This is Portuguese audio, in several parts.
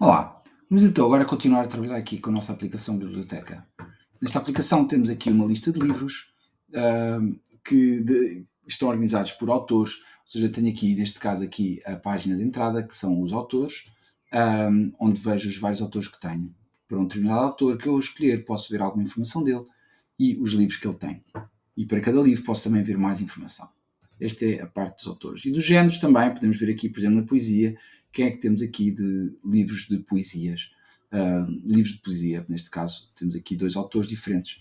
Olá, vamos então agora continuar a trabalhar aqui com a nossa aplicação de biblioteca. Nesta aplicação temos aqui uma lista de livros que estão organizados por autores, ou seja, tenho aqui, neste caso aqui, a página de entrada, que são os autores, onde vejo os vários autores que tenho. Para um determinado autor que eu escolher, posso ver alguma informação dele e os livros que ele tem. E para cada livro posso também ver mais informação. Esta é a parte dos autores. E dos géneros também, podemos ver aqui, por exemplo, na poesia, quem é que temos aqui de livros de poesias. Livros de poesia, neste caso, temos aqui dois autores diferentes.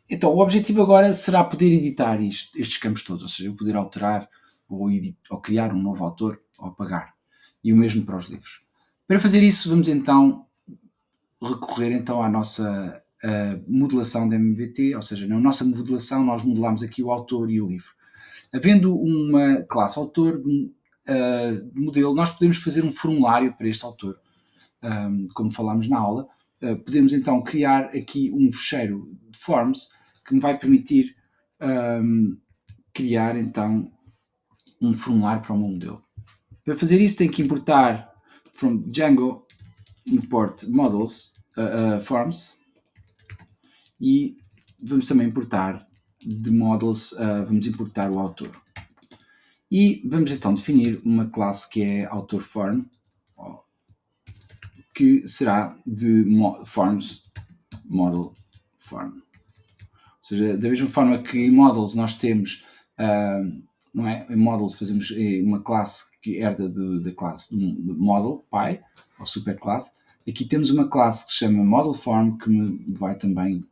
Então, o objetivo agora será poder editar estes campos todos, ou seja, eu poder alterar ou criar um novo autor ou apagar. E o mesmo para os livros. Para fazer isso, vamos então recorrer então à nossa modelação da MVT, ou seja, na nossa modelação nós modelamos aqui o autor e o livro. Havendo uma classe autor de modelo, nós podemos fazer um formulário para este autor, como falámos na aula. Podemos então criar aqui um fecheiro de forms que me vai permitir criar então um formulário para o meu modelo. Para fazer isso tenho que importar from Django import models forms e vamos também importar de models, vamos importar o autor. E vamos então definir uma classe que é autor form, que será de forms model form. Ou seja, da mesma forma que em models nós temos, não é? Em models fazemos uma classe que herda da classe do model, pai, ou superclasse. Aqui temos uma classe que se chama model form, que me vai também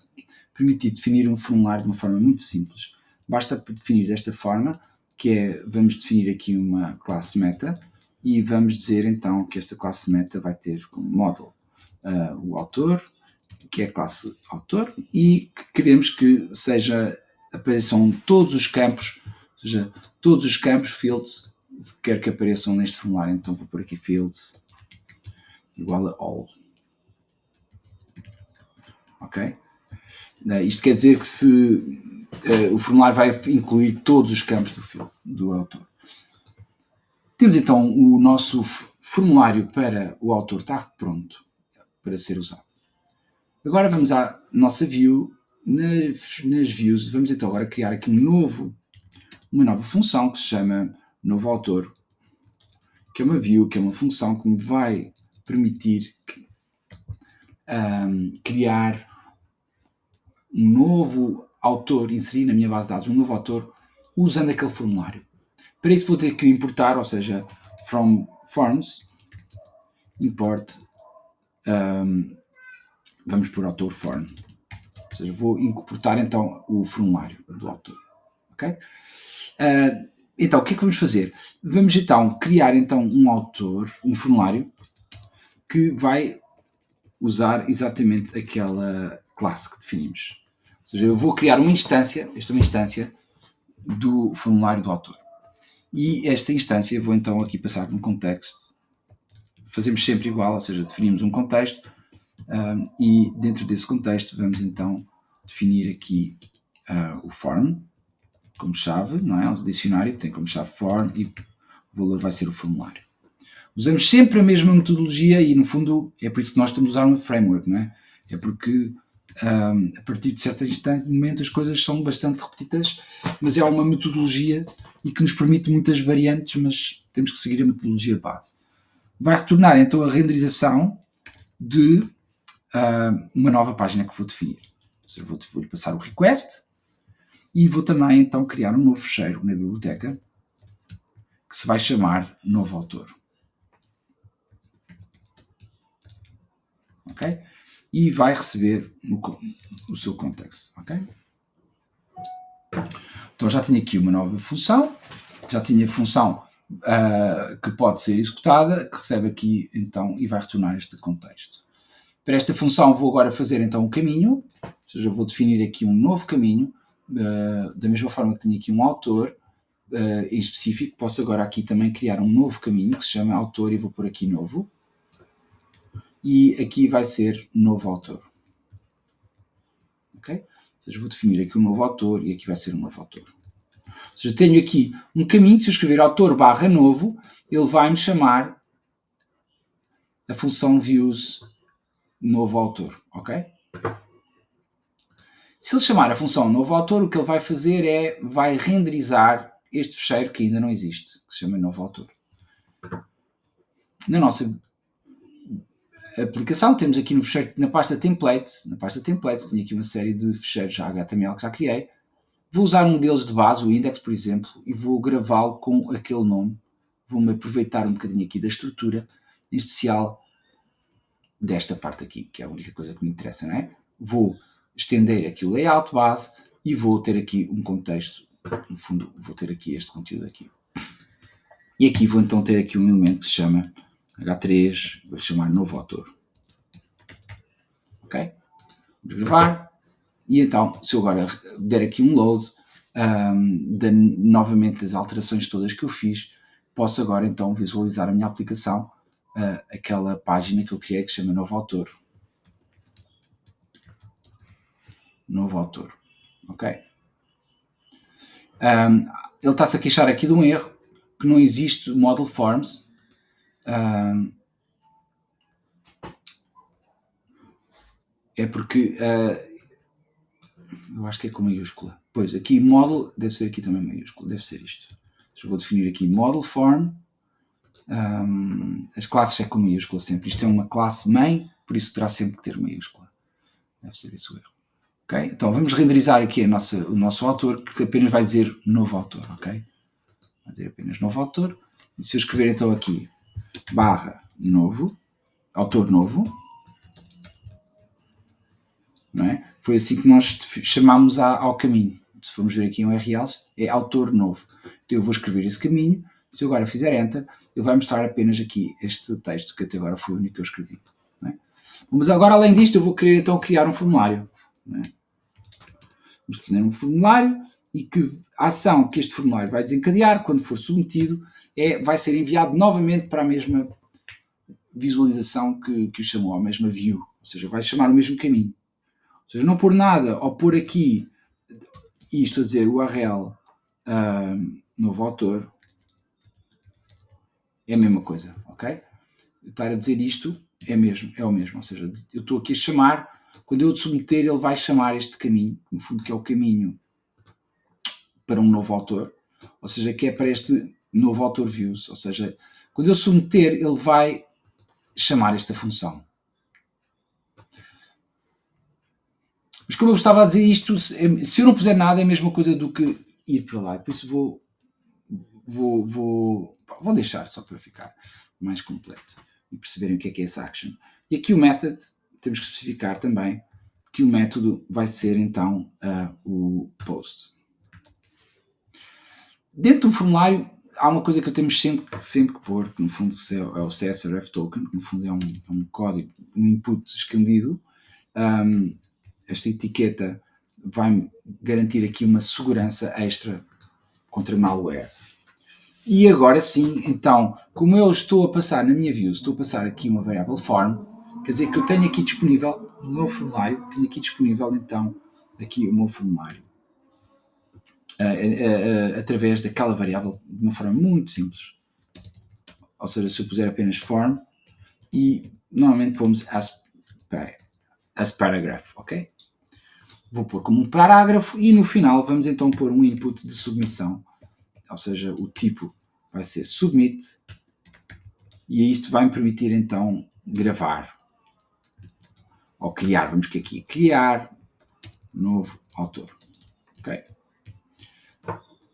permitir definir um formulário de uma forma muito simples. Basta definir desta forma, que é, vamos definir aqui uma classe meta e vamos dizer então que esta classe meta vai ter como model o autor, que é a classe autor, e que queremos que apareçam todos os campos, ou seja, todos os campos fields, quero que apareçam neste formulário. Então vou pôr aqui fields igual a all. Ok? Isto quer dizer que o formulário vai incluir todos os campos do autor. Temos então o nosso formulário para o autor, está pronto para ser usado. Agora vamos à nossa view. Nas views vamos então agora criar aqui uma nova função que se chama novo autor, que é uma view, que é uma função que me vai permitir criar um novo autor, inserir na minha base de dados um novo autor usando aquele formulário. Para isso vou ter que importar, ou seja, from forms, import, vamos por autor form. Ou seja, vou importar então o formulário do autor. Ok? Então, o que é que vamos fazer? Vamos então criar então um autor, um formulário, que vai usar exatamente aquela classe que definimos. Ou seja, eu vou criar uma instância, esta é uma instância do formulário do autor. E esta instância vou então aqui passar num contexto. Fazemos sempre igual, ou seja, definimos um contexto e dentro desse contexto vamos então definir aqui o form como chave, não é? O dicionário tem como chave form e o valor vai ser o formulário. Usamos sempre a mesma metodologia e no fundo é por isso que nós estamos a usar um framework, não é? É porque a partir de certas instâncias, de momento as coisas são bastante repetidas, mas é uma metodologia e que nos permite muitas variantes, mas temos que seguir a metodologia base. Vai retornar então a renderização de uma nova página que vou definir. Ou seja, vou passar o request e vou também então criar um novo fecheiro na biblioteca que se vai chamar novo autor. Ok? E vai receber o seu contexto. Ok? Então já tenho aqui uma nova função, já tinha a função que pode ser executada, que recebe aqui então e vai retornar este contexto. Para esta função vou agora fazer então um caminho, ou seja, vou definir aqui um novo caminho, da mesma forma que tenho aqui um autor em específico, posso agora aqui também criar um novo caminho que se chama autor e vou pôr aqui novo. E aqui vai ser novo autor. Ok? Ou seja, vou definir aqui um novo autor e aqui vai ser um novo autor. Ou seja, tenho aqui um caminho, se eu escrever autor /novo, ele vai-me chamar a função views novo autor, ok? Se ele chamar a função novo autor, o que ele vai fazer é, vai renderizar este fecheiro que ainda não existe, que se chama novo autor. Na nossa aplicação, temos aqui no fecheiro, na pasta templates, tenho aqui uma série de fecheiros já HTML que já criei. Vou usar um deles de base, o index, por exemplo, e vou gravá-lo com aquele nome. Vou-me aproveitar um bocadinho aqui da estrutura, em especial desta parte aqui, que é a única coisa que me interessa, não é? Vou estender aqui o layout base e vou ter aqui um contexto, no fundo vou ter aqui este conteúdo aqui. E aqui vou então ter aqui um elemento que se chama H3, vou chamar novo autor. Ok? Vamos gravar. E então, se eu agora der aqui um load, novamente as alterações todas que eu fiz, posso agora então visualizar a minha aplicação, aquela página que eu criei que se chama novo autor. Novo autor. Ok? Ele está-se a queixar aqui de um erro, que não existe model forms. É porque eu acho que é com maiúscula. Pois, aqui model deve ser aqui também maiúscula, deve ser isto. Eu vou definir aqui model form. As classes é com maiúscula sempre. Isto é uma classe main, por isso terá sempre que ter maiúscula. Deve ser esse o erro. Ok? Então vamos renderizar aqui o nosso autor, que apenas vai dizer novo autor. Ok? Vai dizer apenas novo autor. E se eu escrever então aqui barra novo, autor novo, não é? Foi assim que nós chamámos ao caminho. Se formos ver aqui em URLs, é autor novo. Então eu vou escrever esse caminho. Se eu agora fizer Enter, ele vai mostrar apenas aqui este texto, que até agora foi o único que eu escrevi. Não é? Mas agora, além disto, eu vou querer então criar um formulário. Não é? Vamos definir um formulário e que a ação que este formulário vai desencadear, quando for submetido, vai ser enviado novamente para a mesma visualização que o chamou, a mesma view. Ou seja, vai chamar o mesmo caminho. Ou seja, não pôr nada ou pôr aqui, isto a dizer URL novo autor, é a mesma coisa, ok? Estar a dizer isto é o mesmo. Ou seja, eu estou aqui a chamar, quando eu submeter, ele vai chamar este caminho, no fundo que é o caminho para um novo autor, ou seja, que é para este novo autor views. Ou seja, quando eu submeter, ele vai chamar esta função. Mas como eu estava a dizer isto, se eu não puser nada é a mesma coisa do que ir para lá. Por isso vou deixar só para ficar mais completo e perceberem o que é essa action. E aqui o method, temos que especificar também que o método vai ser então o post. Dentro do formulário há uma coisa que eu temos sempre que pôr, que no fundo é o CSRF token, que no fundo é um código, um input escondido. Esta etiqueta vai garantir aqui uma segurança extra contra malware. E agora sim, então, como eu estou a passar na minha view, estou a passar aqui uma variável form, quer dizer que eu tenho aqui disponível no meu formulário, então aqui o meu formulário através daquela variável de uma forma muito simples. Ou seja, se eu puser apenas form e normalmente pomos as paragraph, ok? Vou pôr como um parágrafo e no final vamos então pôr um input de submissão, ou seja, o tipo vai ser submit e isto vai me permitir então gravar ou criar, vamos aqui criar novo autor, ok?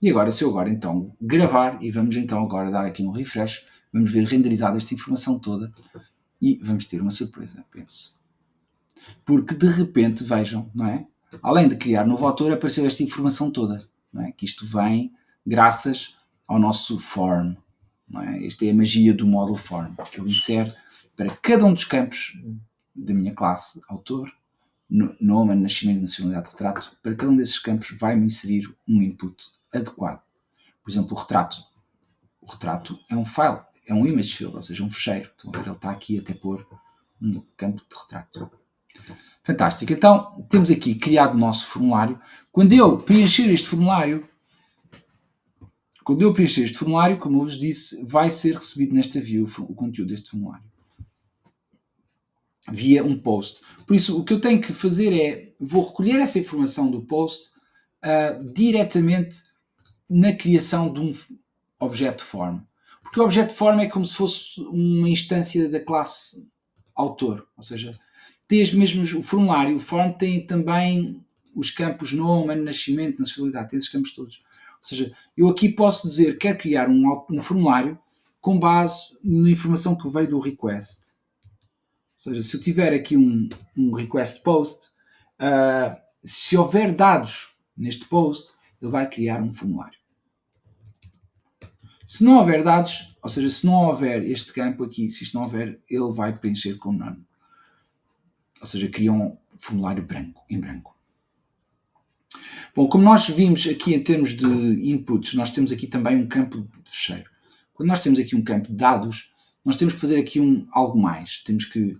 E agora, se eu agora então gravar e vamos então agora dar aqui um refresh, vamos ver renderizada esta informação toda e vamos ter uma surpresa, penso. Porque de repente, vejam, não é? Além de criar novo autor, apareceu esta informação toda, não é? Que isto vem graças ao nosso form, não é? Esta é a magia do módulo form, que ele insere para cada um dos campos da minha classe, autor, nome, nascimento, nacionalidade, retrato, para cada um desses campos vai-me inserir um input adequado. Por exemplo, o retrato. O retrato é um file, é um image field, ou seja, um fecheiro. Então, ele está aqui até pôr um campo de retrato. Fantástico. Então, temos aqui criado o nosso formulário. Quando eu preencher este formulário, como eu vos disse, vai ser recebido nesta view o conteúdo deste formulário. via um post. Por isso, o que eu tenho que fazer é, vou recolher essa informação do post diretamente na criação de um objeto form. Porque o objeto form é como se fosse uma instância da classe autor, ou seja, tem as mesmas, o formulário, o form tem também os campos nome, ano de nascimento, nacionalidade, tem esses campos todos. Ou seja, eu aqui posso dizer que quero criar um formulário com base na informação que veio do request. Ou seja, se eu tiver aqui um request post, se houver dados neste post, ele vai criar um formulário. Se não houver dados, ou seja, se não houver este campo aqui, se isto não houver, ele vai preencher com none. Ou seja, cria um formulário branco, em branco. Bom, como nós vimos aqui em termos de inputs, nós temos aqui também um campo de fecheiro. Quando nós temos aqui um campo de dados, nós temos que fazer aqui algo mais. Temos que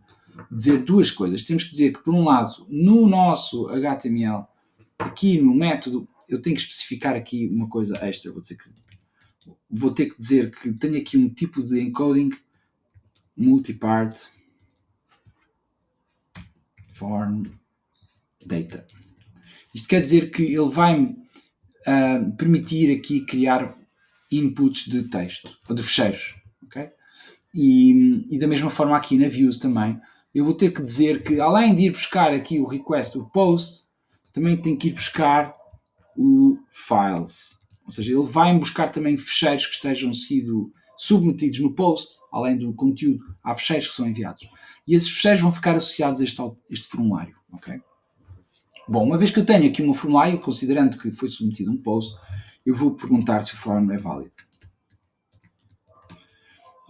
dizer duas coisas. Temos que dizer que, por um lado, no nosso HTML, aqui no método, eu tenho que especificar aqui uma coisa extra. Vou ter que dizer que tenho aqui um tipo de encoding multipart form data. Isto quer dizer que ele vai-me permitir aqui criar inputs de texto, ou de fecheiros. Okay? E da mesma forma aqui na views também, eu vou ter que dizer que, além de ir buscar aqui o request, o post, também tenho que ir buscar o files. Ou seja, ele vai buscar também fecheiros que estejam sido submetidos no post, além do conteúdo, há fecheiros que são enviados. E esses fecheiros vão ficar associados a este formulário. Okay? Bom, uma vez que eu tenho aqui um formulário, considerando que foi submetido um post, eu vou perguntar se o form é válido.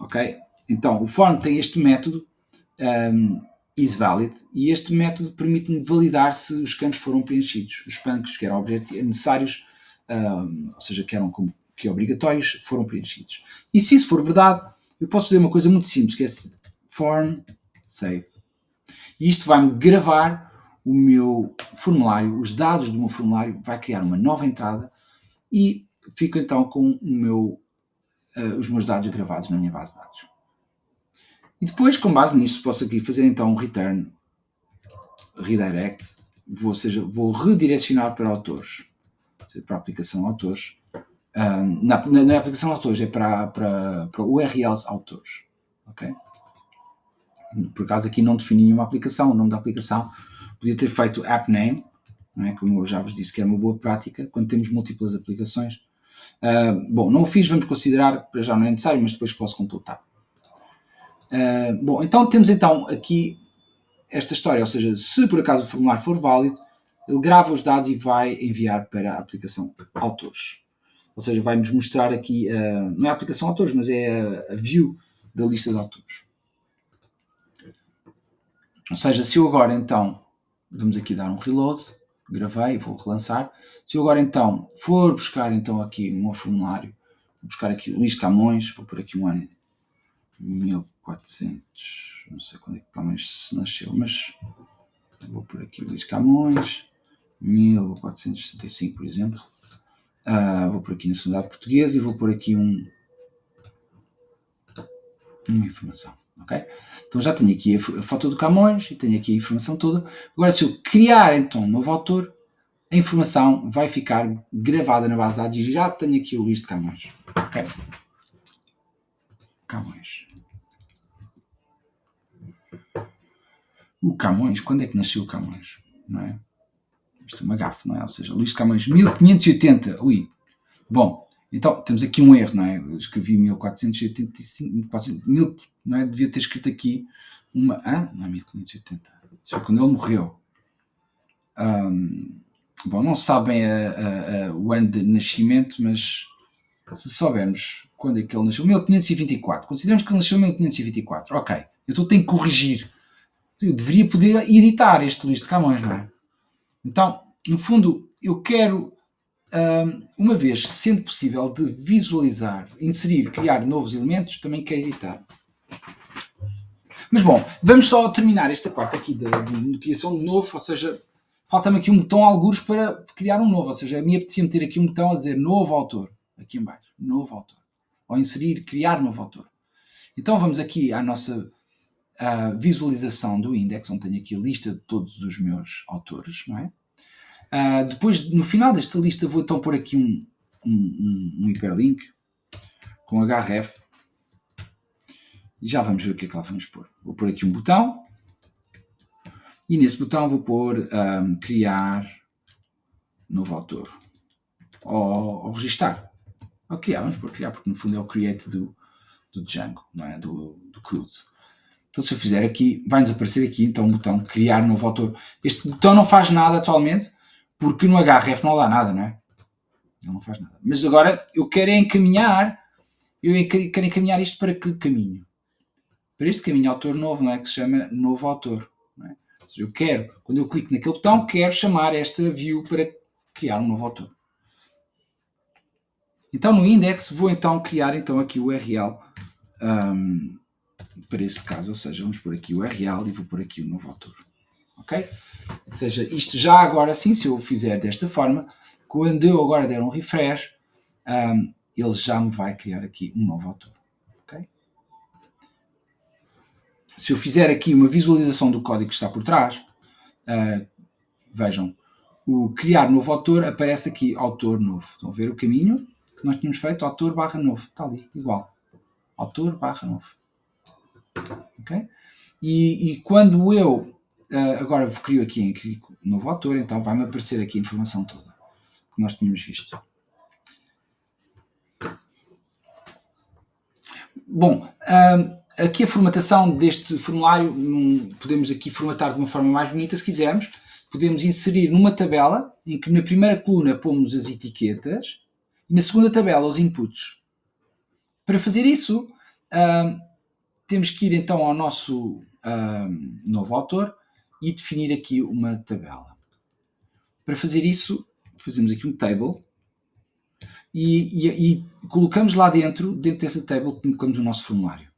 Ok? Então, o form tem este método, isValid, e este método permite-me validar se os campos foram preenchidos. Os campos que eram necessários, ou seja, que eram que obrigatórios, foram preenchidos. E se isso for verdade, eu posso fazer uma coisa muito simples, que é form save. E isto vai-me gravar o meu formulário, os dados do meu formulário, vai criar uma nova entrada e fico então com os meus dados gravados na minha base de dados. E depois, com base nisso, posso aqui fazer então um return redirect, ou seja, vou redirecionar para autores, ou seja, para a aplicação autores. Na aplicação autores é para URLs autores. Ok? Por acaso aqui não defini nenhuma aplicação, o nome da aplicação podia ter feito app name, não é? Como eu já vos disse que é uma boa prática quando temos múltiplas aplicações. Bom, não o fiz, vamos considerar, para já não é necessário, mas depois posso completar. Bom, então temos então aqui esta história, ou seja, se por acaso o formulário for válido, ele grava os dados e vai enviar para a aplicação autores. Ou seja, vai-nos mostrar aqui, não é a aplicação autores, mas é a view da lista de autores. Ou seja, se eu agora então, vamos aqui dar um reload, gravei, vou relançar. Se eu agora então for buscar então aqui um formulário, vou buscar aqui o Luís Camões, vou por aqui um ano 1400, não sei quando é que Camões nasceu, mas vou por aqui Luís Camões, 1475, por exemplo. Vou por aqui na Nacionalidade Portuguesa e vou por aqui uma informação. Okay? Então já tenho aqui a foto do Camões e tenho aqui a informação toda. Agora, se eu criar então um novo autor, a informação vai ficar gravada na base de dados e já tenho aqui o Luís de Camões. Okay? Camões. O Camões, quando é que nasceu o Camões? Não é? Isto é uma gafe, não é? Ou seja, Luís de Camões, 1580. Ui. Bom, então temos aqui um erro, não é? Eu escrevi 1485, 400, não é? Devia ter escrito aqui uma. Não é 1580. Isso foi quando ele morreu. Bom, não se sabe bem o ano de nascimento, mas se soubermos quando é que ele nasceu, 1524. Consideramos que ele nasceu em 1524. Ok, eu tenho que corrigir. Eu deveria poder editar este Luís de Camões, não é? Então, no fundo, eu quero, uma vez sendo possível de visualizar, inserir, criar novos elementos, também quero editar. Mas bom, vamos só terminar esta parte aqui de criação de novo, ou seja, falta-me aqui um botão algures para criar um novo, ou seja, a mim apetecia meter aqui um botão a dizer novo autor, aqui em baixo, novo autor, ou inserir, criar novo autor. Então vamos aqui à nossa a visualização do index, onde tenho aqui a lista de todos os meus autores, não é? Depois, no final desta lista, vou então pôr aqui um hiperlink com href e já vamos ver o que é que lá vamos pôr. Vou pôr aqui um botão e nesse botão vou pôr criar novo autor ou registar. Ou criar, vamos pôr criar, porque no fundo é o create do Django, não é? Do CRUD. Então se eu fizer aqui, vai-nos aparecer aqui então um botão criar novo autor. Este botão não faz nada atualmente, porque no href não dá nada, não é? Ele não faz nada. Mas agora eu quero encaminhar, quero encaminhar isto para que caminho? Para este caminho autor novo, não é? Que se chama novo autor. Não é? Ou seja, eu quero, quando eu clico naquele botão, quero chamar esta view para criar um novo autor. Então no index vou então criar então aqui o URL para esse caso, ou seja, vamos pôr aqui o URL e vou pôr aqui o novo autor. Ok? Ou seja, isto já agora sim, se eu fizer desta forma, quando eu agora der um refresh, ele já me vai criar aqui um novo autor. Okay? Se eu fizer aqui uma visualização do código que está por trás, vejam, o criar novo autor aparece aqui autor novo. Estão a ver o caminho que nós tínhamos feito? Autor / novo. Está ali, igual. Autor / novo. Ok? E quando eu agora crio aqui em novo autor, então vai-me aparecer aqui a informação toda que nós tínhamos visto. Bom, aqui a formatação deste formulário, podemos aqui formatar de uma forma mais bonita se quisermos. Podemos inserir numa tabela em que na primeira coluna pomos as etiquetas e na segunda tabela os inputs. Para fazer isso, temos que ir então ao nosso novo autor e definir aqui uma tabela. Para fazer isso, fazemos aqui um table e colocamos lá dentro dessa table, colocamos o nosso formulário.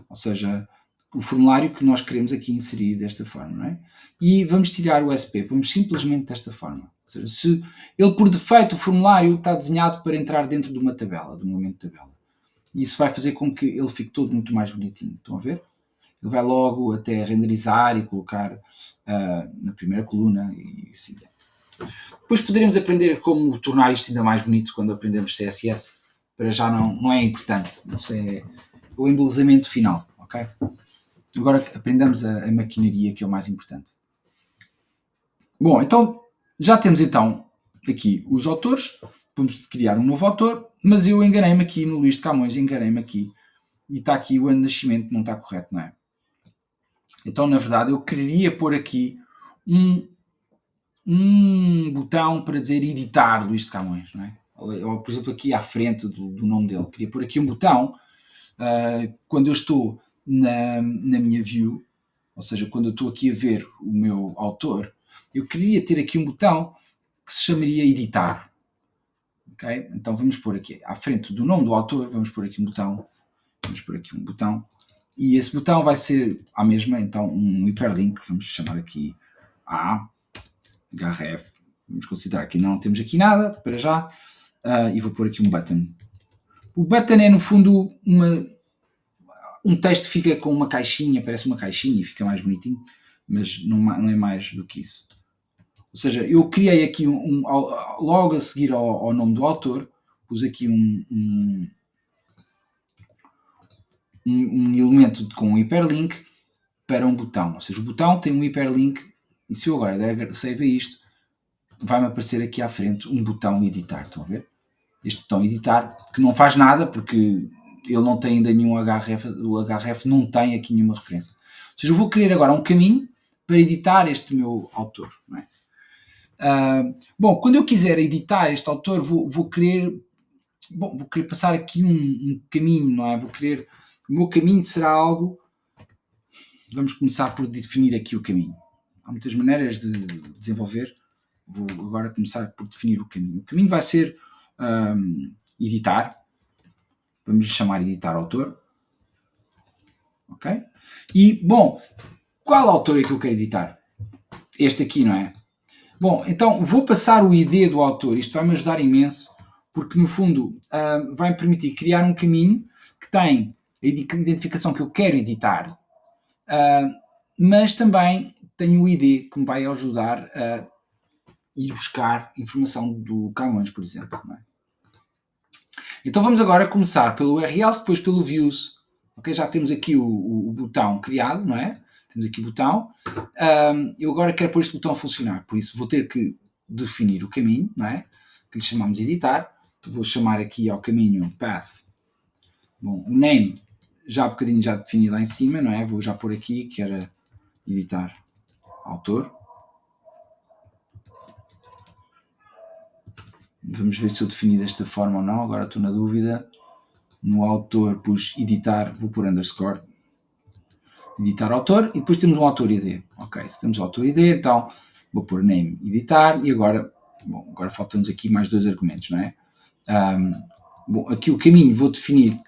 Ou seja, o formulário que nós queremos aqui inserir desta forma, não é? E vamos tirar o SP, pomos simplesmente desta forma. Ou seja, se ele por defeito, o formulário está desenhado para entrar dentro de uma tabela, de um elemento de tabela. E isso vai fazer com que ele fique todo muito mais bonitinho. Estão a ver? Ele vai logo até renderizar e colocar na primeira coluna e assim dentro. Depois poderemos aprender como tornar isto ainda mais bonito quando aprendemos CSS. Para já não é importante. Isso é o embelezamento final. Okay? Agora aprendamos a maquinaria, que é o mais importante. Bom, então já temos então aqui os autores. Vamos criar um novo autor, mas eu enganei-me aqui no Luís de Camões, enganei-me aqui. E está aqui o ano de nascimento, não está correto, não é? Então, na verdade, eu queria pôr aqui um botão para dizer editar Luís de Camões, não é? Ou, por exemplo, aqui à frente do nome dele. Queria pôr aqui um botão quando eu estou na minha view, ou seja, quando eu estou aqui a ver o meu autor, eu queria ter aqui um botão que se chamaria editar. Okay? Então vamos pôr aqui à frente do nome do autor, vamos pôr aqui um botão, e esse botão vai ser a mesma, então um hiperlink, vamos chamar aqui href, vamos considerar que não temos aqui nada para já, e vou pôr aqui um button. O button é no fundo um texto que fica com uma caixinha, parece uma caixinha e fica mais bonitinho, mas não é mais do que isso. Ou seja, eu criei aqui logo a seguir ao nome do autor, pus aqui um elemento com um hiperlink para um botão. Ou seja, o botão tem um hiperlink e se eu agora der save a isto, vai-me aparecer aqui à frente um botão editar. Estão a ver? Este botão editar, que não faz nada porque ele não tem ainda nenhum href, o href não tem aqui nenhuma referência. Ou seja, eu vou criar agora um caminho para editar este meu autor. Não é? Bom, quando eu quiser editar este autor, vou querer passar aqui um caminho, não é? O meu caminho será algo. Vamos começar por definir aqui o caminho. Há muitas maneiras de desenvolver. Vou agora começar por definir o caminho. O caminho vai ser editar. Vamos chamar editar autor. Ok? E, bom, qual autor é que eu quero editar? Este aqui, não é? Bom, então vou passar o ID do autor. Isto vai-me ajudar imenso, porque no fundo vai-me permitir criar um caminho que tem a identificação que eu quero editar mas também tenho o ID que me vai ajudar a ir buscar informação do Camões, por exemplo. Não é? Então vamos agora começar pelo URL, depois pelo Views. Okay? Já temos aqui o botão criado, não é? Temos aqui o botão. Eu agora quero pôr este botão a funcionar, por isso vou ter que definir o caminho, não é? Que lhe chamamos de editar. Então, vou chamar aqui ao caminho path. Bom, o name já há bocadinho já defini lá em cima, não é? Vou já pôr aqui que era editar autor. Vamos ver se eu defini desta forma ou não, agora estou na dúvida. No autor pus editar, vou pôr underscore, editar autor, e depois temos um autor ID. Ok, se temos o autor ID, então vou pôr name editar, e agora, bom, agora faltam-nos aqui mais dois argumentos, não é? Bom, aqui o caminho vou definir,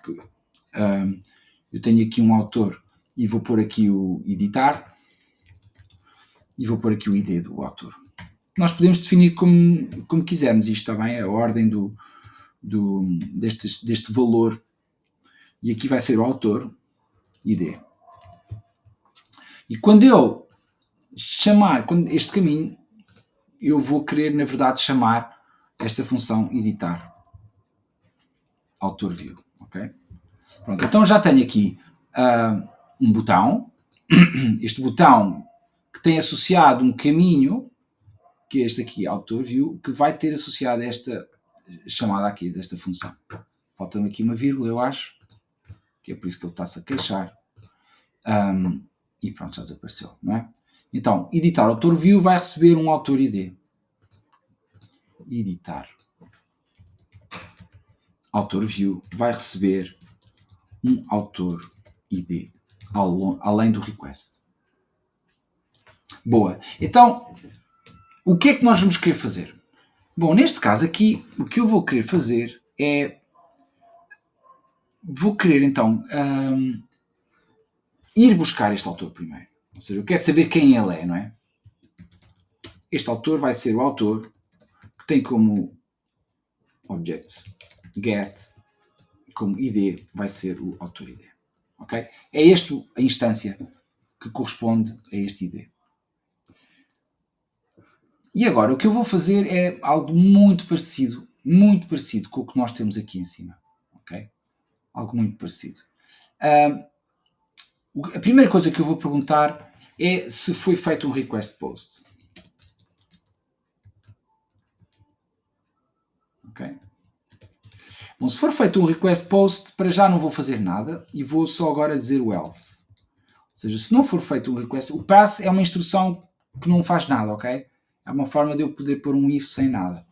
eu tenho aqui um autor, e vou pôr aqui o editar, e vou pôr aqui o ID do autor. Nós podemos definir como quisermos, isto está bem, a ordem deste valor, e aqui vai ser o autor ID. E quando eu chamar este caminho, eu vou querer, na verdade, chamar esta função editar autor view. Okay? Pronto, então já tenho aqui um botão, este botão que tem associado um caminho, que é este aqui, autor view, que vai ter associado esta chamada aqui, desta função. Falta-me aqui uma vírgula, eu acho, que é por isso que ele está-se a queixar. E pronto, já desapareceu, não é? Então, editar autor view vai receber um autor ID. Editar autor view vai receber um autor ID, além do request. Boa. Então, o que é que nós vamos querer fazer? Bom, neste caso aqui, o que eu vou querer fazer é... Vou querer, então, ir buscar este autor primeiro. Ou seja, eu quero saber quem ele é, não é? Este autor vai ser o autor que tem como objects get, como ID vai ser o autor ID. Okay? É esta a instância que corresponde a este ID. E agora o que eu vou fazer é algo muito parecido com o que nós temos aqui em cima. Okay? Algo muito parecido. A primeira coisa que eu vou perguntar é se foi feito um request post. Ok? Bom, se for feito um request post, para já não vou fazer nada e vou só agora dizer o else. Ou seja, se não for feito um request, o pass é uma instrução que não faz nada, ok? É uma forma de eu poder pôr um if sem nada.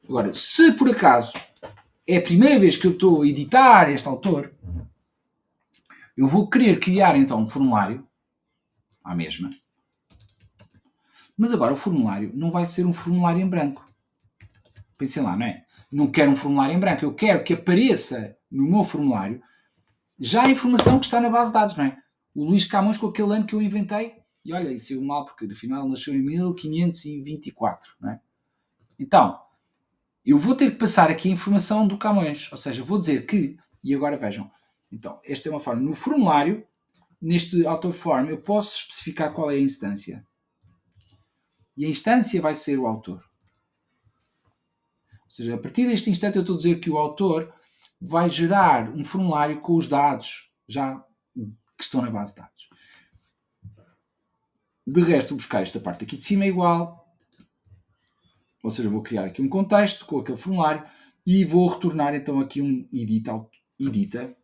Agora, se por acaso é a primeira vez que eu estou a editar este autor, eu vou querer criar então um formulário à mesma. Mas agora o formulário não vai ser um formulário em branco. Pensem lá, não é? Não quero um formulário em branco. Eu quero que apareça no meu formulário já a informação que está na base de dados, não é? O Luís Camões com aquele ano que eu inventei. E olha, isso é mal, porque afinal nasceu em 1524, não é? Então, eu vou ter que passar aqui a informação do Camões. Ou seja, vou dizer que, e agora vejam, então, esta é uma forma. No formulário, neste autor form, eu posso especificar qual é a instância. E a instância vai ser o autor. Ou seja, a partir deste instante eu estou a dizer que o autor vai gerar um formulário com os dados já que estão na base de dados. De resto, vou buscar esta parte aqui de cima igual. Ou seja, vou criar aqui um contexto com aquele formulário e vou retornar então aqui um edita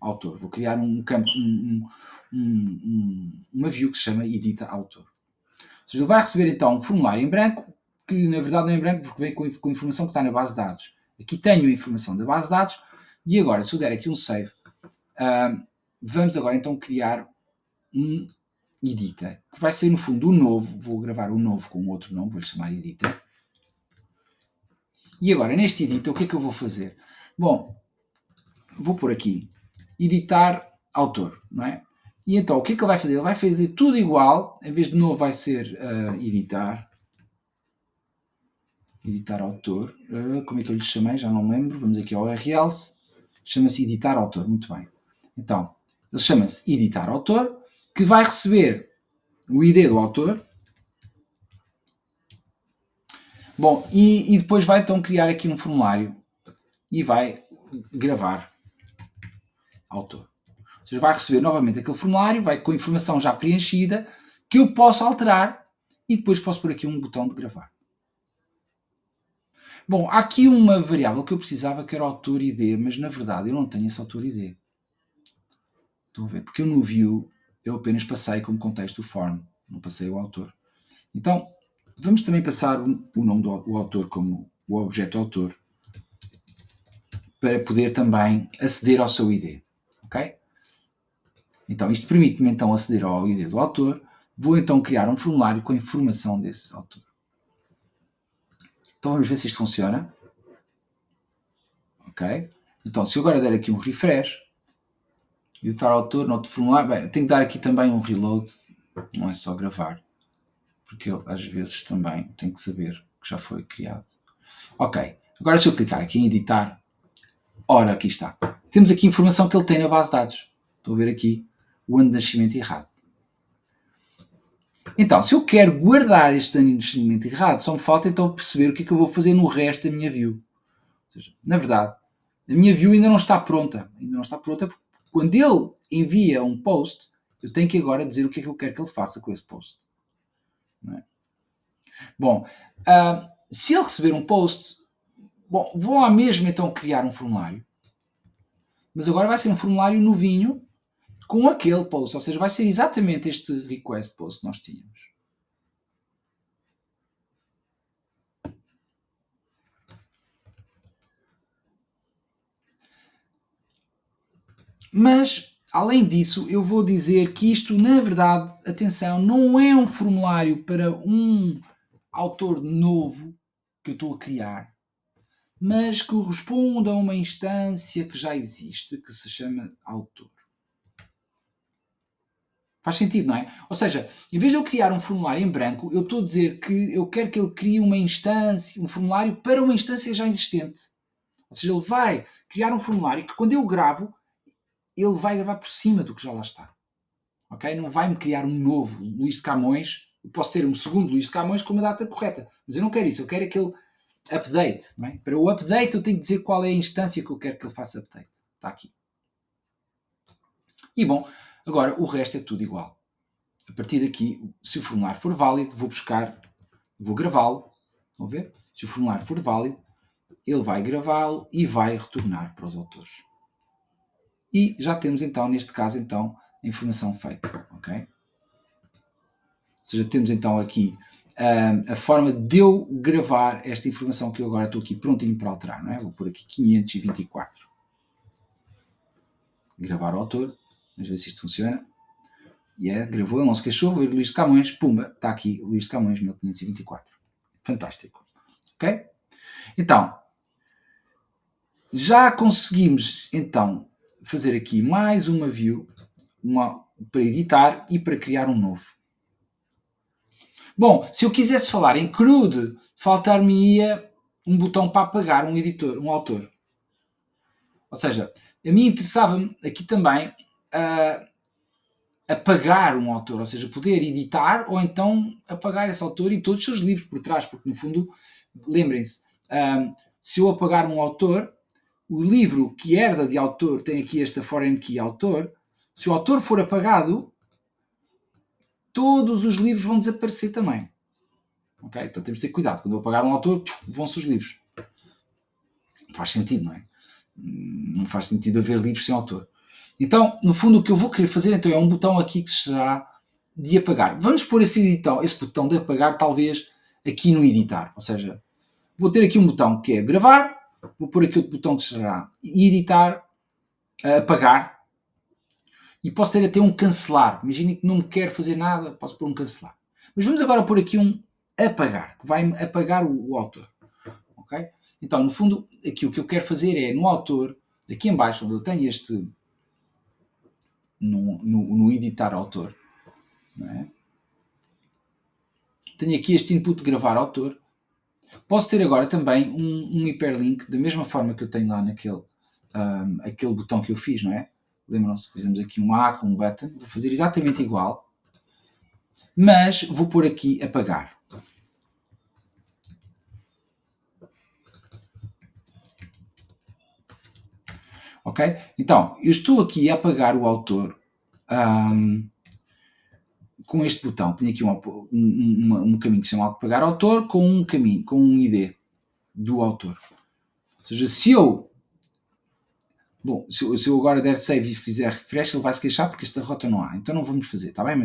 autor. Vou criar um campo, uma view que se chama edita autor. Ou seja, ele vai receber então um formulário em branco, que na verdade não é em branco porque vem com a informação que está na base de dados. Aqui tenho a informação da base de dados e agora, se eu der aqui um save, vamos agora então criar um edita, que vai ser no fundo o novo. Vou gravar o novo com outro nome, vou-lhe chamar edita. E agora, neste edita, o que é que eu vou fazer? Bom, vou pôr aqui editar autor, não é? E então, o que é que ele vai fazer? Ele vai fazer tudo igual, em vez de novo vai ser editar autor, como é que eu lhe chamei? Já não me lembro, vamos aqui ao URLs, chama-se editar autor, muito bem. Então, ele chama-se editar autor que vai receber o ID do autor. Bom, e depois vai então criar aqui um formulário e vai gravar autor. Ou seja, vai receber novamente aquele formulário, vai com a informação já preenchida, que eu posso alterar e depois posso pôr aqui um botão de gravar. Bom, há aqui uma variável que eu precisava que era autor ID, mas na verdade eu não tenho esse autor ID. Estão a ver? Porque eu no view eu apenas passei como contexto o form, não passei o autor. Então, vamos também passar o nome do autor como o objeto autor para poder também aceder ao seu ID. Ok? Então, isto permite-me então aceder ao ID do autor. Vou então criar um formulário com a informação desse autor. Então, vamos ver se isto funciona. Ok? Então, se eu agora der aqui um refresh, editar autor, note formulário, bem, eu tenho que dar aqui também um reload, não é só gravar, porque ele às vezes também tem que saber que já foi criado. Ok, agora se eu clicar aqui em editar, ora, aqui está. Temos aqui informação que ele tem na base de dados. Estou a ver aqui o ano de nascimento errado. Então, se eu quero guardar este ano de nascimento errado, só me falta então perceber o que é que eu vou fazer no resto da minha view. Ou seja, na verdade, a minha view ainda não está pronta. Ainda não está pronta porque quando ele envia um post, eu tenho que agora dizer o que é que eu quero que ele faça com esse post. Não é? Bom, se ele receber um post, bom, vou à mesma então criar um formulário, mas agora vai ser um formulário novinho com aquele post, ou seja, vai ser exatamente este request post que nós tínhamos. Mas, além disso, eu vou dizer que isto, na verdade, atenção, não é um formulário para um autor novo que eu estou a criar, mas que corresponde a uma instância que já existe, que se chama autor. Faz sentido, não é? Ou seja, em vez de eu criar um formulário em branco, eu estou a dizer que eu quero que ele crie uma instância, um formulário para uma instância já existente. Ou seja, ele vai criar um formulário que quando eu gravo, ele vai gravar por cima do que já lá está. Ok? Não vai-me criar um novo Luís de Camões. Eu posso ter um segundo Luís de Camões com uma data correta. Mas eu não quero isso. Eu quero aquele update. Não é? Para o update eu tenho que dizer qual é a instância que eu quero que ele faça update. Está aqui. E bom, agora o resto é tudo igual. A partir daqui, se o formulário for válido, vou gravá-lo. Vão ver? Se o formulário for válido, ele vai gravá-lo e vai retornar para os autores. E já temos então, neste caso, então, a informação feita. Ok? Ou seja, temos então aqui a forma de eu gravar esta informação que eu agora estou aqui prontinho para alterar. Não é? Vou pôr aqui 524. Gravar o autor. Vamos ver se isto funciona. Gravou, ele não se queixou, veio Luís de Camões, pumba, está aqui, Luís de Camões, 1524. Fantástico. Ok? Então, já conseguimos, então, fazer aqui mais uma view para editar e para criar um novo. Bom, se eu quisesse falar em crude, faltar-me-ia um botão para apagar um editor, um autor. Ou seja, a mim interessava-me aqui também apagar um autor, ou seja, poder editar ou então apagar esse autor e todos os seus livros por trás, porque no fundo, lembrem-se, se eu apagar um autor, o livro que herda de autor tem aqui esta foreign key autor, se o autor for apagado, todos os livros vão desaparecer também. Ok? Então temos de ter cuidado, quando eu apagar um autor, vão-se os livros. Não faz sentido, não é? Não faz sentido haver livros sem autor. Então, no fundo, o que eu vou querer fazer então, é um botão aqui que será de apagar. Vamos pôr esse botão de apagar, talvez, aqui no editar. Ou seja, vou ter aqui um botão que é gravar, vou pôr aqui outro botão que será editar, apagar, e posso ter até um cancelar. Imaginem que não me quero fazer nada, posso pôr um cancelar. Mas vamos agora pôr aqui um apagar, que vai apagar o autor. Okay? Então, no fundo, aqui o que eu quero fazer é, no autor, aqui em baixo, onde eu tenho este... No editar autor, não é? Tenho aqui este input de gravar autor. Posso ter agora também um hiperlink, da mesma forma que eu tenho lá naquele aquele botão que eu fiz, não é? lembram-se, fizemos aqui um A com um button, vou fazer exatamente igual, mas vou pôr aqui apagar. Ok? Então, eu estou aqui a apagar o autor com este botão. Tenho aqui um caminho que se chama apagar autor com um caminho, com um ID do autor. Ou seja, se eu agora der save e fizer refresh, ele vai se queixar porque esta rota não há. Então não vamos fazer, está bem?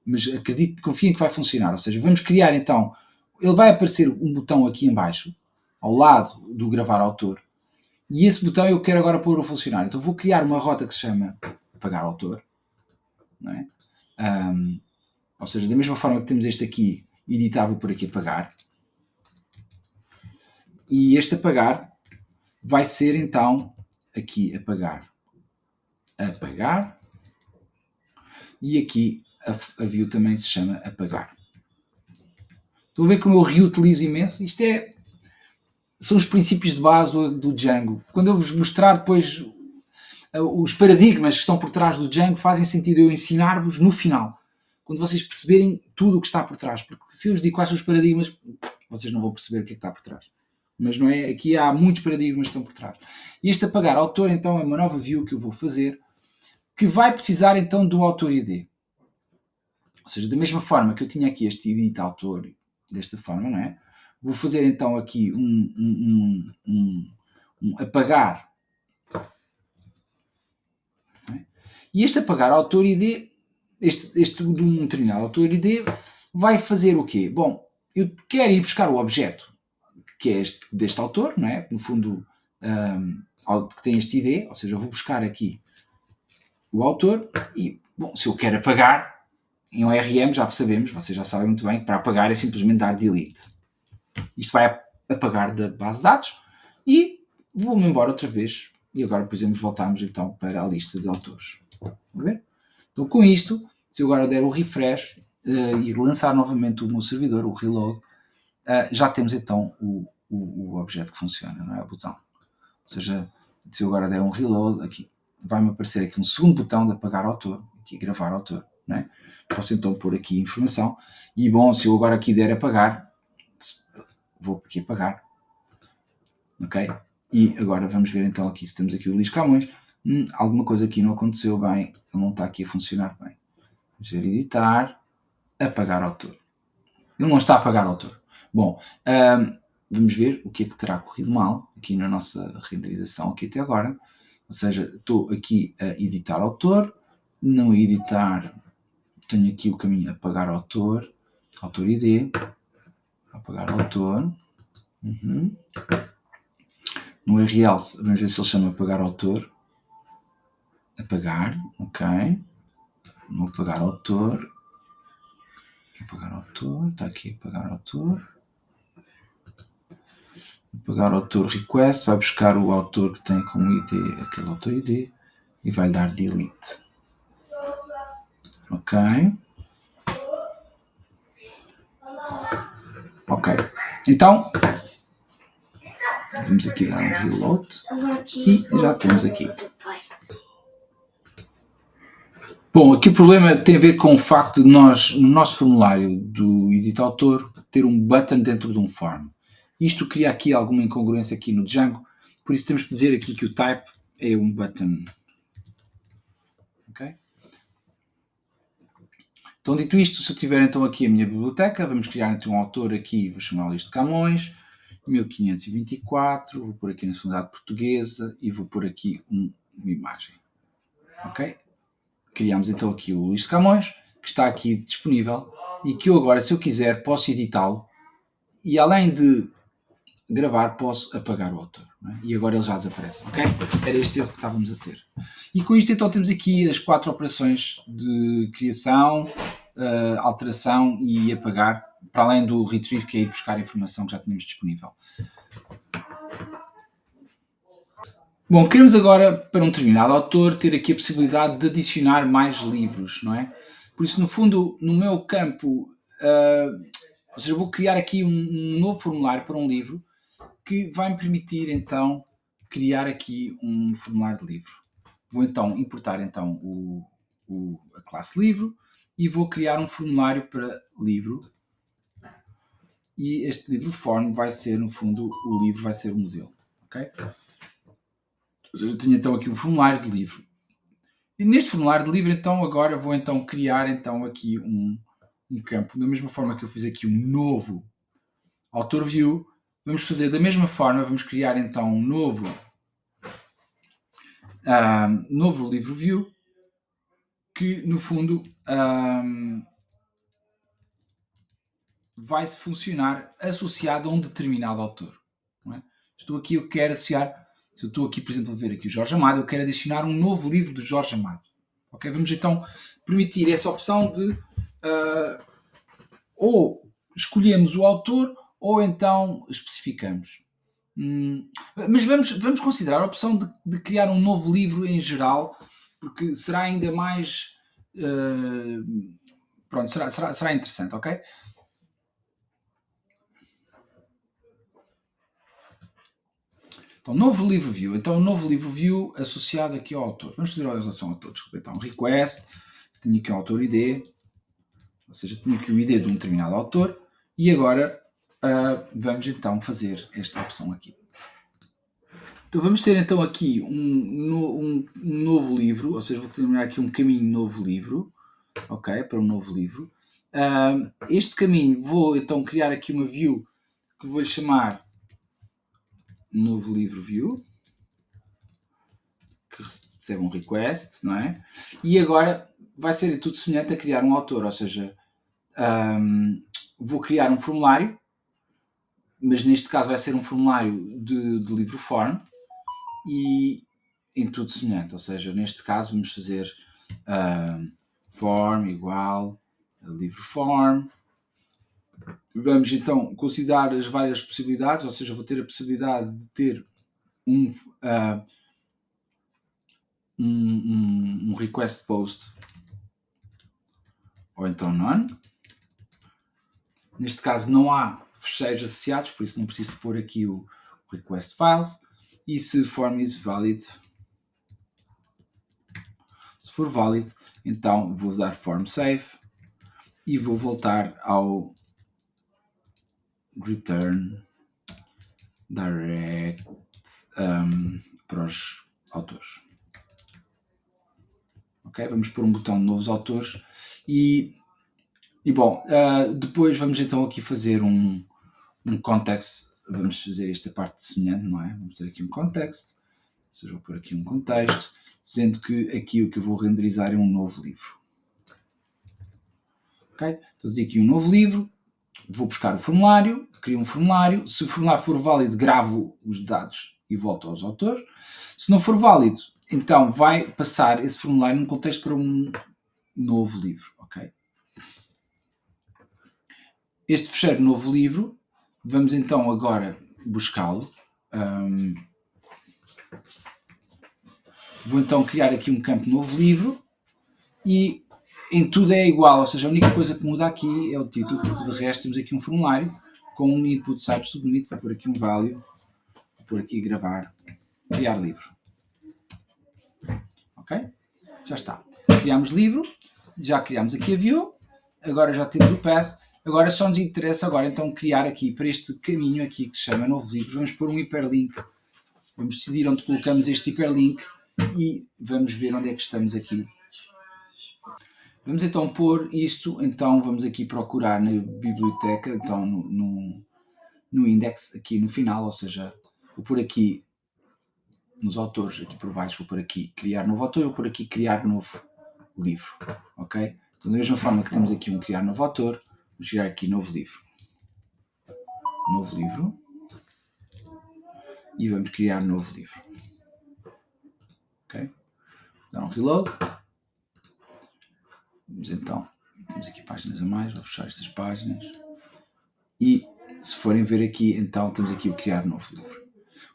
Mas acredito, confio em que vai funcionar. Ou seja, vamos criar então, ele vai aparecer um botão aqui em baixo, ao lado do gravar autor, e esse botão eu quero agora pôr a funcionar. Então vou criar uma rota que se chama apagar autor, não é? Ou seja, da mesma forma que temos este aqui, editar, vou por aqui apagar. E este apagar vai ser então aqui apagar. E aqui a view também se chama apagar. Estão a ver como eu reutilizo imenso? Isto são os princípios de base do Django. Quando eu vos mostrar depois os paradigmas que estão por trás do Django, fazem sentido eu ensinar-vos no final. Quando vocês perceberem tudo o que está por trás. Porque se eu vos digo quais são os paradigmas, vocês não vão perceber o que é que está por trás. Mas não é? Aqui há muitos paradigmas que estão por trás. E este apagar autor, então, é uma nova view que eu vou fazer, que vai precisar, então, do autor ID. Ou seja, da mesma forma que eu tinha aqui este edit autor, desta forma, não é? Vou fazer, então, aqui um apagar. É? E este apagar autor ID, este de um determinado autor ID, vai fazer o quê? Bom, eu quero ir buscar o objeto que é deste autor, não é? No fundo, que tem este ID, ou seja, eu vou buscar aqui o autor e, bom, se eu quero apagar, em ORM já sabemos, vocês já sabem muito bem, que para apagar é simplesmente dar delete. Isto vai apagar da base de dados e vou-me embora outra vez. E agora, por exemplo, voltamos então para a lista de autores. Vamos ver? Então, com isto, se eu agora der o refresh e lançar novamente o meu servidor, o reload, já temos então o objeto que funciona, não é? O botão. Ou seja, se eu agora der um reload, aqui vai-me aparecer aqui um segundo botão de apagar autor, aqui gravar autor, não é? Posso então pôr aqui informação e, bom, se eu agora aqui der apagar, vou aqui apagar, ok? E agora vamos ver então aqui se temos aqui o Luís Camões. Alguma coisa aqui não aconteceu bem, ele não está aqui a funcionar bem. Vamos ver editar, apagar autor. Ele não está a apagar autor. Bom, vamos ver o que é que terá corrido mal aqui na nossa renderização aqui até agora. Ou seja, estou aqui a editar autor, não editar, tenho aqui o caminho apagar autor, autor ID, apagar autor. No URL, vamos ver se ele chama apagar autor. Apagar, ok. No apagar autor. Apagar autor, está aqui apagar autor. Apagar autor request, vai buscar o autor que tem como ID, aquele autor ID, e vai dar delete. Ok. Ok. Então, vamos aqui dar um reload e já temos aqui. Bom, aqui o problema tem a ver com o facto de nós, no nosso formulário do edit autor, ter um button dentro de um form. Isto cria aqui alguma incongruência aqui no Django, por isso temos que dizer aqui que o type é um button. Ok? Então, dito isto, se eu tiver então aqui a minha biblioteca, vamos criar então um autor aqui, vou chamá-lo isto de Camões, 1524, vou pôr aqui na nacionalidade portuguesa e vou pôr aqui uma imagem. Ok? Criamos então aqui o Luís de Camões, que está aqui disponível e que eu agora, se eu quiser, posso editá-lo e além de gravar, posso apagar o autor. Não é? E agora ele já desaparece. Ok? Era este erro que estávamos a ter. E com isto então temos aqui as 4 operações de criação, alteração e apagar, para além do retrieve, que é ir buscar a informação que já tínhamos disponível. Bom, queremos agora, para um determinado autor, ter aqui a possibilidade de adicionar mais livros, não é? Por isso, no fundo, no meu campo, ou seja, eu vou criar aqui um novo formulário para um livro que vai me permitir, então, criar aqui um formulário de livro. vou então importar então a classe livro e vou criar um formulário para livro. E este livro form vai ser, no fundo, o livro vai ser o modelo. Ok? Ou seja, eu tenho então aqui um formulário de livro. E neste formulário de livro, então, agora vou então criar então aqui um campo. Da mesma forma que eu fiz aqui um novo author view, vamos fazer da mesma forma, vamos criar então um novo livro view, que no fundo vai funcionar associado a um determinado autor. Não é? Estou aqui, eu quero associar, se eu estou aqui, por exemplo, a ver aqui o Jorge Amado, eu quero adicionar um novo livro de Jorge Amado. Ok? Vamos então permitir essa opção de ou escolhemos o autor ou então especificamos. Mas vamos considerar a opção de criar um novo livro em geral, porque será ainda mais pronto, será interessante, ok? Então, novo livro view. Então, novo livro view associado aqui ao autor. Vamos fazer a relação ao autor. Desculpa, então, request. Tenho aqui o autor ID. Ou seja, tenho aqui o ID de um determinado autor. E agora vamos então fazer esta opção aqui. Então, vamos ter então aqui um novo livro. Ou seja, vou determinar aqui um caminho novo livro. Ok? Para um novo livro. Este caminho, vou então criar aqui uma view que vou-lhe chamar novo livro view, que recebe um request, não é? E agora vai ser tudo semelhante a criar um autor, ou seja, vou criar um formulário, mas neste caso vai ser um formulário de livro form e em tudo semelhante, ou seja, neste caso vamos fazer form igual a livro form. Vamos então considerar as várias possibilidades, ou seja, vou ter a possibilidade de ter um request post ou então none. Neste caso não há fecheiros associados, por isso não preciso pôr aqui o request files. E se form is valid, se for válido, então vou dar form save e vou voltar ao return direct para os autores. Ok? Vamos pôr um botão de novos autores e bom, depois vamos então aqui fazer um context. Vamos fazer esta parte semelhante, não é? Vamos ter aqui um context, ou seja, vou pôr aqui um contexto, sendo que aqui o que eu vou renderizar é um novo livro. Ok? Então tenho aqui um novo livro, vou buscar o formulário, crio um formulário, se o formulário for válido, gravo os dados e volto aos autores. Se não for válido, então vai passar esse formulário num contexto para um novo livro, ok? Este fecheiro novo livro, vamos então agora buscá-lo. Vou então criar aqui um campo novo livro e em tudo é igual, ou seja, a única coisa que muda aqui é o título, porque de resto temos aqui um formulário com um input type submit, vou pôr aqui um value, vou pôr aqui gravar, criar livro. Ok? Já está. Criamos livro, já criamos aqui a view, agora já temos o path, agora só nos interessa agora então criar aqui para este caminho aqui que se chama novo livro, vamos pôr um hiperlink, vamos decidir onde colocamos este hiperlink e vamos ver onde é que estamos aqui. Vamos então pôr isto, então vamos aqui procurar na biblioteca, então no index, aqui no final, ou seja, vou pôr aqui nos autores, aqui por baixo, vou pôr aqui criar novo autor, vou pôr aqui criar novo livro, ok? Então da mesma forma que temos aqui um criar novo autor, vamos criar aqui novo livro, e vamos criar novo livro, ok? Dar um reload. Vamos então, temos aqui páginas a mais, vou fechar estas páginas e se forem ver aqui, então temos aqui o criar novo livro.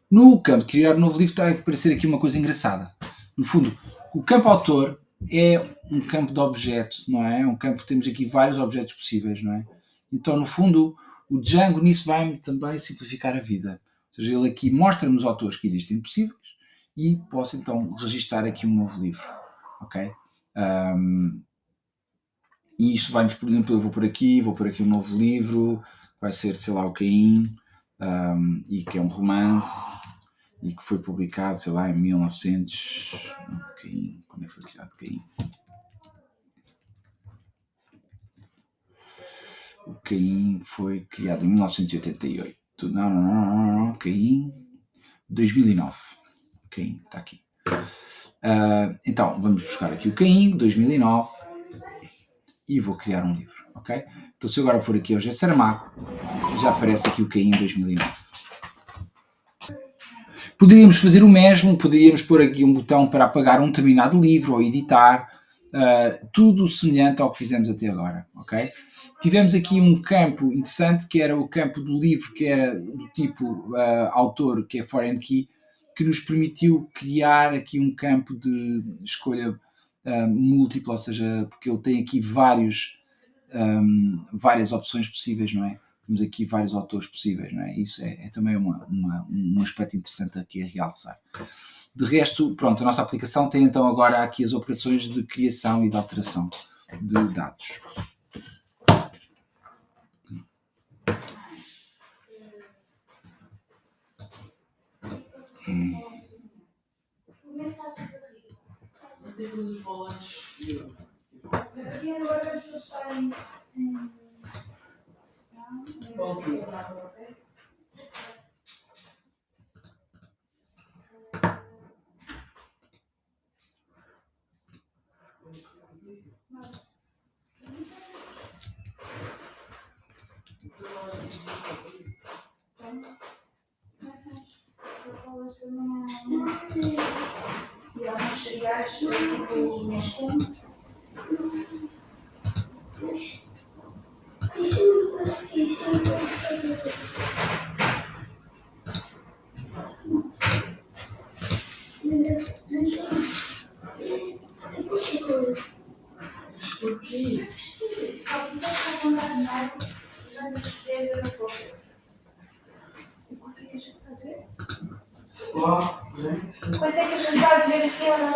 No campo de criar novo livro está a aparecer aqui uma coisa engraçada. No fundo, o campo autor é um campo de objeto, não é? É um campo que temos aqui vários objetos possíveis, não é? Então, no fundo, o Django nisso vai também simplificar a vida. Ou seja, ele aqui mostra-me os autores que existem possíveis e posso então registar aqui um novo livro, ok? E isto vai-nos, por exemplo, eu vou por aqui um novo livro, vai ser, sei lá, o Caim, e que é um romance, e que foi publicado, sei lá, em 1900... Caim, quando é que foi criado Caim? O Caim foi criado em 1988. Não, Caim, 2009. Caim, está aqui. Então, vamos buscar aqui o Caim, 2009, e vou criar um livro, ok? Então, se eu agora for aqui ao G Saramago, já aparece aqui o Caim 2009. Poderíamos fazer o mesmo, poderíamos pôr aqui um botão para apagar um determinado livro ou editar, tudo semelhante ao que fizemos até agora, ok? Tivemos aqui um campo interessante, que era o campo do livro, que era do tipo autor, que é Foreign Key, que nos permitiu criar aqui um campo de escolha múltipla, ou seja, porque ele tem aqui várias opções possíveis, não é? Temos aqui vários autores possíveis, não é? Isso é também um aspecto interessante aqui a realçar. De resto, pronto, a nossa aplicação tem então agora aqui as operações de criação e de alteração de dados. Quanto é que a gente vai ver aqui ou não?